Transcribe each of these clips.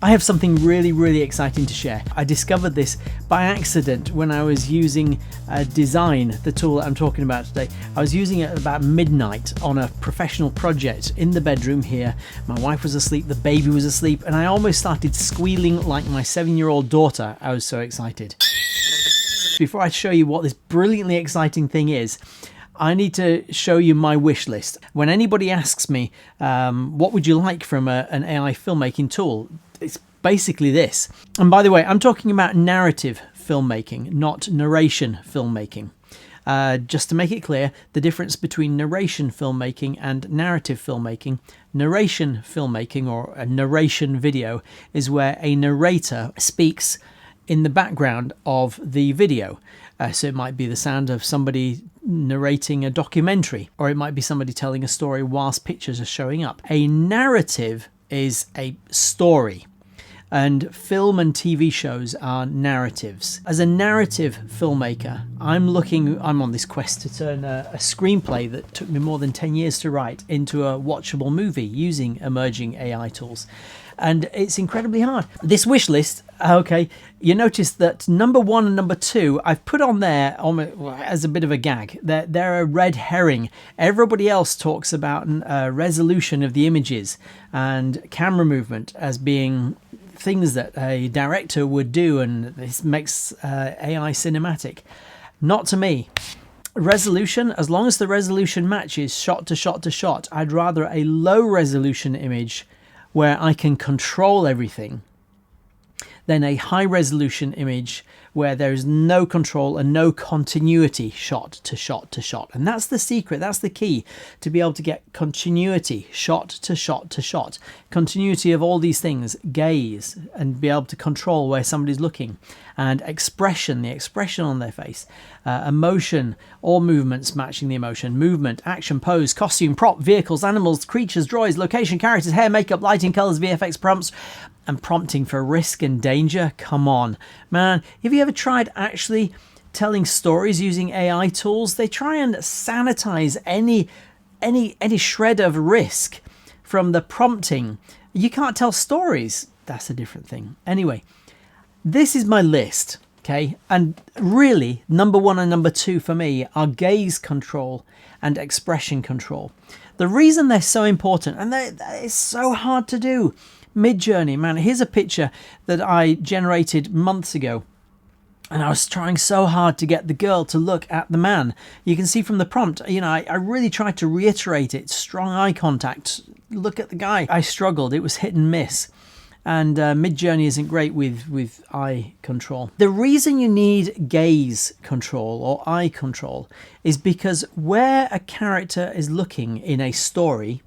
I have something really exciting to share. I discovered this by accident when I was using Dzine, the tool that I'm talking about today. I was using it at about midnight on a professional project in the bedroom here. My wife was asleep, the baby was asleep, and I almost started squealing like my 7-year-old daughter. I was so excited. Before I show you what this brilliantly exciting thing is, I need to show you my wish list. When anybody asks me, what would you like from an AI filmmaking tool? It's basically this. And by the way, I'm talking about narrative filmmaking, not narration filmmaking. Just to make it clear, the difference between narration filmmaking and narrative filmmaking. Narration filmmaking, or a narration video, is where a narrator speaks in the background of the video. So it might be the sound of somebody narrating a documentary, or it might be somebody telling a story whilst pictures are showing up. A narrative is a story, and film and TV shows are narratives. As a narrative filmmaker, I'm on this quest to turn a screenplay that took me more than 10 years to write into a watchable movie using emerging AI tools. And it's incredibly hard. This wish list, okay, you notice that number 1 and number 2, I've put on there as a bit of a gag. They're a red herring. Everybody else talks about resolution of the images and camera movement as being things that a director would do, and this makes AI cinematic. Not to me. Resolution, as long as the resolution matches shot to shot to shot, I'd rather a low resolution image where I can control everything than a high resolution image where there's no control and no continuity shot to shot to shot. And that's the secret, that's the key, to be able to get continuity shot to shot to shot. Continuity of all these things, gaze, and be able to control where somebody's looking. And expression, the expression on their face. Emotion, all movements matching the emotion. Movement, action, pose, costume, prop, vehicles, animals, creatures, droids, location, characters, hair, makeup, lighting, colors, VFX, prompts, and prompting for risk and danger. Come on, man. Have you ever tried actually telling stories using AI tools? They try and sanitize any shred of risk from the prompting. You can't tell stories. That's a different thing. Anyway, this is my list, okay? And really, number 1 and number 2 for me are gaze control and expression control. The reason they're so important, and it's so hard to do, Midjourney, man, here's a picture that I generated months ago. And I was trying so hard to get the girl to look at the man. You can see from the prompt, I really tried to reiterate it. Strong eye contact. Look at the guy. I struggled. It was hit and miss. And Midjourney isn't great with eye control. The reason you need gaze control or eye control is because where a character is looking in a story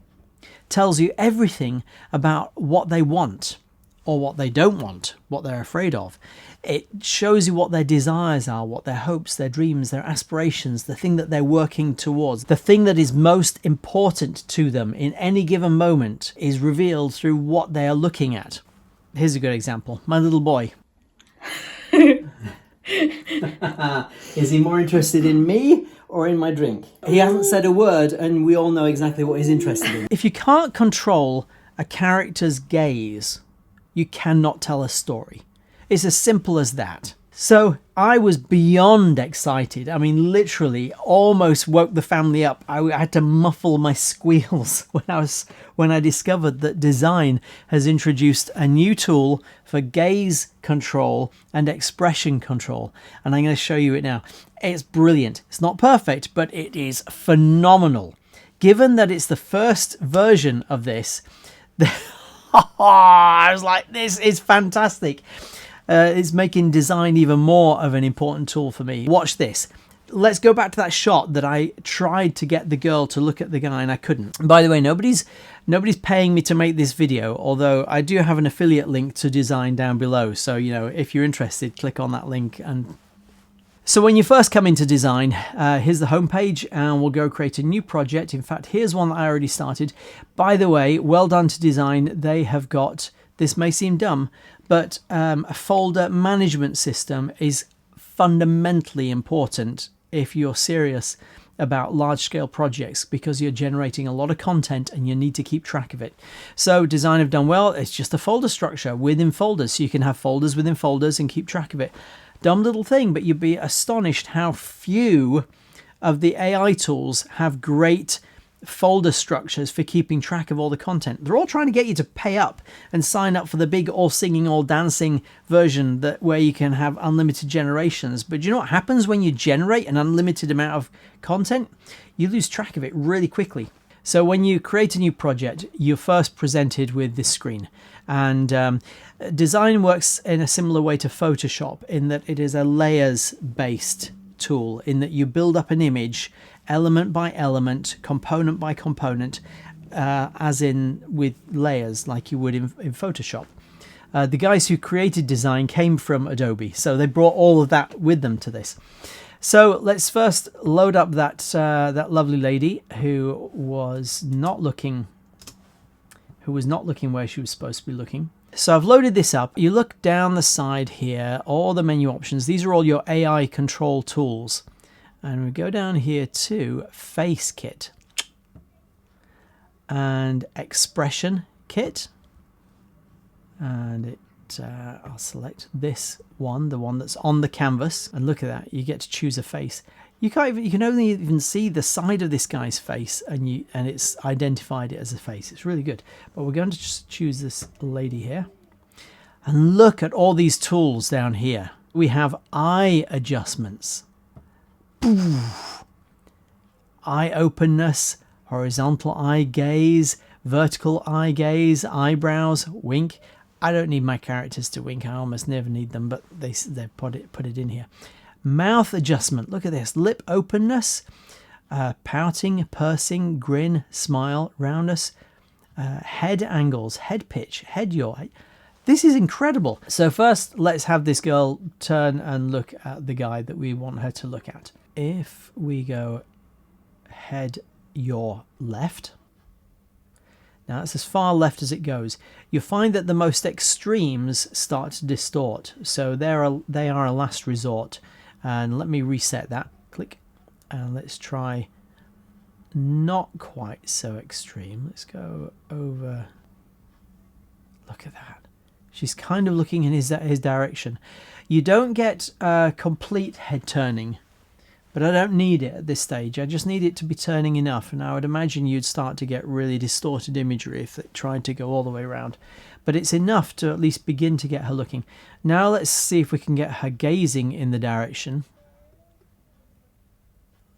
tells you everything about what they want or what they don't want, what they're afraid of. It shows you what their desires are, what their hopes, their dreams, their aspirations, the thing that they're working towards. The thing that is most important to them in any given moment is revealed through what they are looking at. Here's a good example. My little boy. Is he more interested in me or in my drink? He hasn't said a word, and we all know exactly what he's interested in. If you can't control a character's gaze, you cannot tell a story. It's as simple as that. So I was beyond excited. I mean, literally almost woke the family up. I had to muffle my squeals when I discovered that Dzine has introduced a new tool for gaze control and expression control. And I'm going to show you it now. It's brilliant. It's not perfect, but it is phenomenal. Given that it's the first version of this, I was like, this is fantastic. It's making Dzine even more of an important tool for me. Watch this. Let's go back to that shot that I tried to get the girl to look at the guy and I couldn't. And by the way, nobody's paying me to make this video, although I do have an affiliate link to Dzine down below. So, if you're interested, click on that link. And so when you first come into Dzine, here's the homepage, and we'll go create a new project. In fact, here's one that I already started. By the way, well done to Dzine. They have got, this may seem dumb, but a folder management system is fundamentally important if you're serious about large-scale projects because you're generating a lot of content and you need to keep track of it. So Dzine have done well. It's just a folder structure within folders, so you can have folders within folders and keep track of it. Dumb little thing, but you'd be astonished how few of the AI tools have great folder structures for keeping track of all the content. They're all trying to get you to pay up and sign up for the big all singing, all dancing version where you can have unlimited generations. But do you know what happens when you generate an unlimited amount of content? You lose track of it really quickly. So when you create a new project, you're first presented with this screen. And Dzine works in a similar way to Photoshop in that it is a layers-based tool, in that you build up an image element by element, component by component, as in with layers like you would in Photoshop. The guys who created Dzine came from Adobe, so they brought all of that with them to this. So let's first load up that lovely lady who was not looking where she was supposed to be looking. So I've loaded this up. You look down the side here, all the menu options. These are all your AI control tools. And we go down here to Face Kit and Expression Kit. And I'll select this one, the one that's on the canvas. And look at that, you get to choose a face. You can only even see the side of this guy's face, and it's identified it as a face. It's really good. But we're going to just choose this lady here. And look at all these tools down here. We have eye adjustments. Eye openness, horizontal eye gaze, vertical eye gaze, eyebrows, wink. I don't need my characters to wink. I almost never need them, but they put it in here. Mouth adjustment. Look at this. Lip openness, pouting, pursing, grin, smile, roundness, head angles, head pitch, head yaw. This is incredible. So first, let's have this girl turn and look at the guy that we want her to look at. If we go head yaw left, now that's as far left as it goes. You'll find that the most extremes start to distort. So they are a last resort. And let me reset that. Click. And let's try not quite so extreme. Let's go over. Look at that. She's kind of looking in his direction. You don't get complete head turning, but I don't need it at this stage. I just need it to be turning enough, and I would imagine you'd start to get really distorted imagery if it tried to go all the way around. But it's enough to at least begin to get her looking. Now let's see if we can get her gazing in the direction.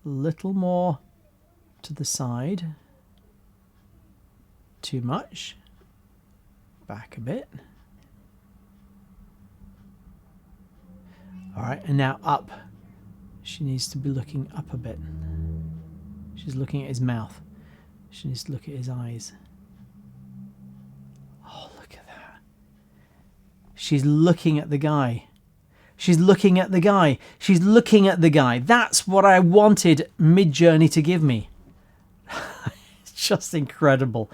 A little more to the side. Too much. Back a bit. All right, and now up. She needs to be looking up a bit. She's looking at his mouth. She needs to look at his eyes. Oh, look at that. She's looking at the guy. She's looking at the guy. She's looking at the guy. That's what I wanted Midjourney to give me. It's just incredible.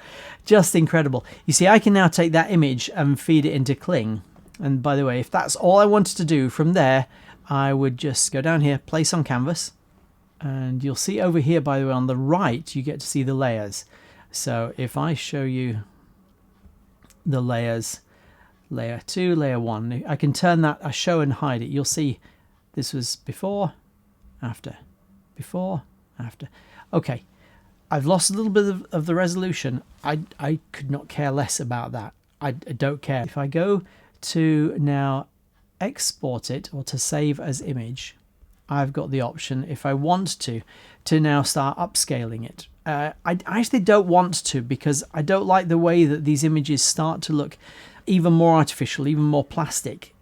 Just incredible. You see, I can now take that image and feed it into Kling. And by the way, if that's all I wanted to do from there, I would just go down here, place on canvas. And you'll see over here, by the way, on the right, you get to see the layers. So if I show you the layers, layer 2, layer 1, I can turn that, I show and hide it. You'll see this was before, after, before, after. Okay, I've lost a little bit of the resolution. I could not care less about that. I don't care. If I go to now export it or to save as image, I've got the option, if I want to now start upscaling it. I actually don't want to, because I don't like the way that these images start to look even more artificial, even more plastic.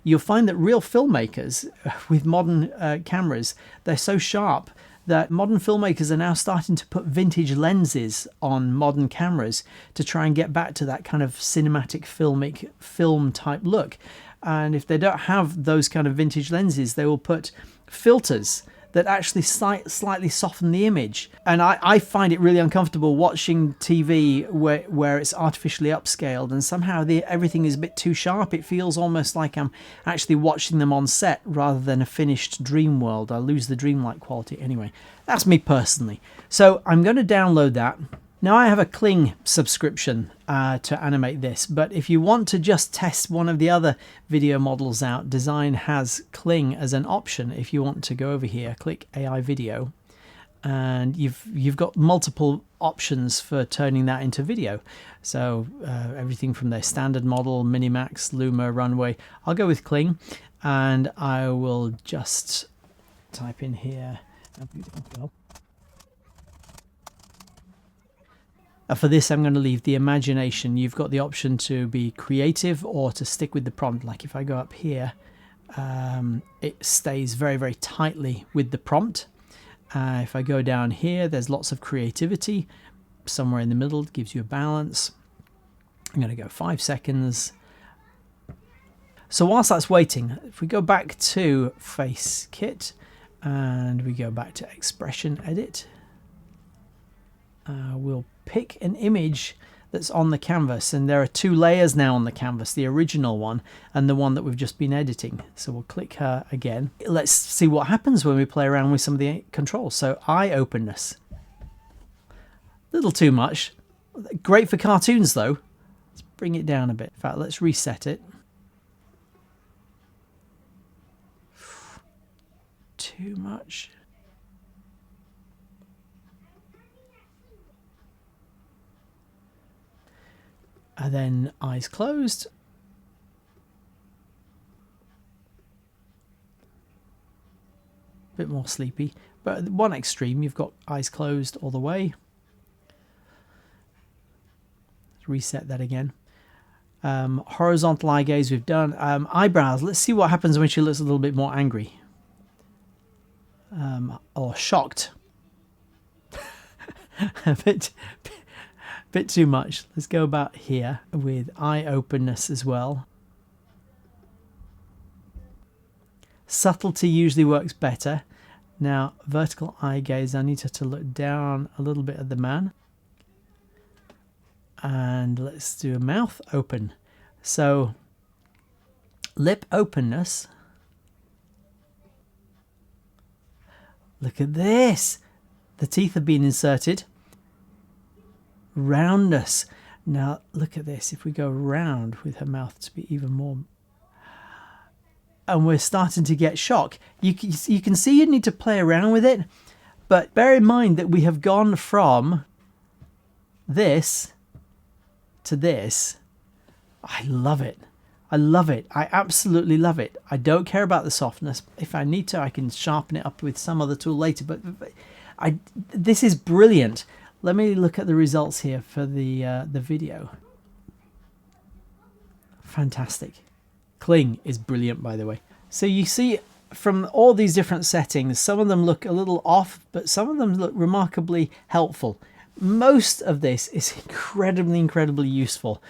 You'll find that real filmmakers with modern cameras, they're so sharp that modern filmmakers are now starting to put vintage lenses on modern cameras to try and get back to that kind of cinematic filmic film type look. And if they don't have those kind of vintage lenses, they will put filters that actually slightly soften the image. And I find it really uncomfortable watching TV where it's artificially upscaled and somehow everything is a bit too sharp. It feels almost like I'm actually watching them on set rather than a finished dream world. I lose the dreamlike quality. Anyway, that's me personally. So I'm going to download that. Now I have a Kling subscription to animate this, but if you want to just test one of the other video models out, Dzine has Kling as an option. If you want to go over here, click AI video, and you've got multiple options for turning that into video. So everything from their standard model, Minimax, Luma, Runway. I'll go with Kling, and I will just type in here. For this, I'm going to leave the imagination. You've got the option to be creative or to stick with the prompt. Like if I go up here, it stays very, very tightly with the prompt. If I go down here, there's lots of creativity. Somewhere in the middle gives you a balance. I'm going to go 5 seconds. So whilst that's waiting, if we go back to Face Kit and we go back to Expression Edit, we'll pick an image that's on the canvas, and there are 2 layers now on the canvas, the original one and the one that we've just been editing. So we'll click her again. Let's see what happens when we play around with some of the controls. So eye openness, little too much. Great for cartoons though. Let's bring it down a bit. In fact, let's reset it. Too much. And then eyes closed. A bit more sleepy. But at one extreme, you've got eyes closed all the way. Let's reset that again. Horizontal eye gaze we've done. Eyebrows. Let's see what happens when she looks a little bit more angry. Or shocked. A bit too much. Let's go about here with eye openness as well. Subtlety usually works better. Now, vertical eye gaze, I need her to look down a little bit at the man. And let's do a mouth open. So, lip openness. Look at this. The teeth have been inserted. Roundness. Now look at this. If we go round with her mouth to be even more, and we're starting to get shock. You can see you need to play around with it, but bear in mind that we have gone from this to this. I love it. I love it. I absolutely love it. I don't care about the softness. If I need to, I can sharpen it up with some other tool later, but this is brilliant. Let me look at the results here for the video. Fantastic. Kling is brilliant, by the way. So you see from all these different settings, some of them look a little off, but some of them look remarkably helpful. Most of this is incredibly, incredibly useful.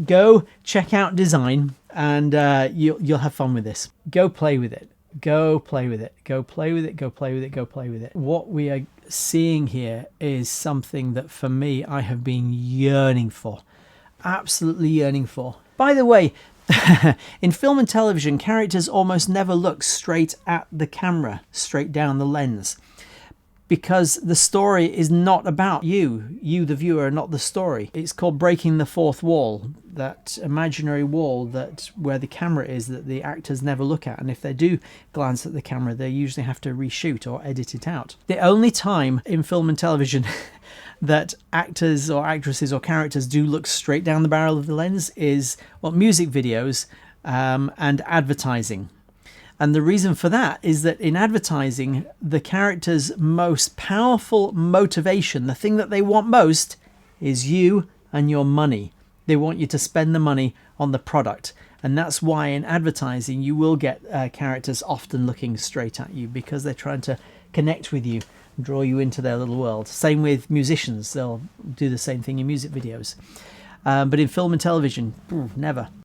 Go check out Dzine, and you'll have fun with this. Go play with it. Go play with it. Go play with it. Go play with it. Go play with it. What we are seeing here is something that for me I have been yearning for. Absolutely yearning for. By the way, in film and television, characters almost never look straight at the camera, straight down the lens, because the story is not about you the viewer, not the story. It's called breaking the fourth wall, that imaginary wall that where the camera is that the actors never look at, and if they do glance at the camera, they usually have to reshoot or edit it out. The only time in film and television that actors or actresses or characters do look straight down the barrel of the lens is, well, music videos and advertising. And the reason for that is that in advertising, the character's most powerful motivation, the thing that they want most, is you and your money. They want you to spend the money on the product. And that's why in advertising, you will get characters often looking straight at you, because they're trying to connect with you, draw you into their little world. Same with musicians. They'll do the same thing in music videos. But in film and television, never.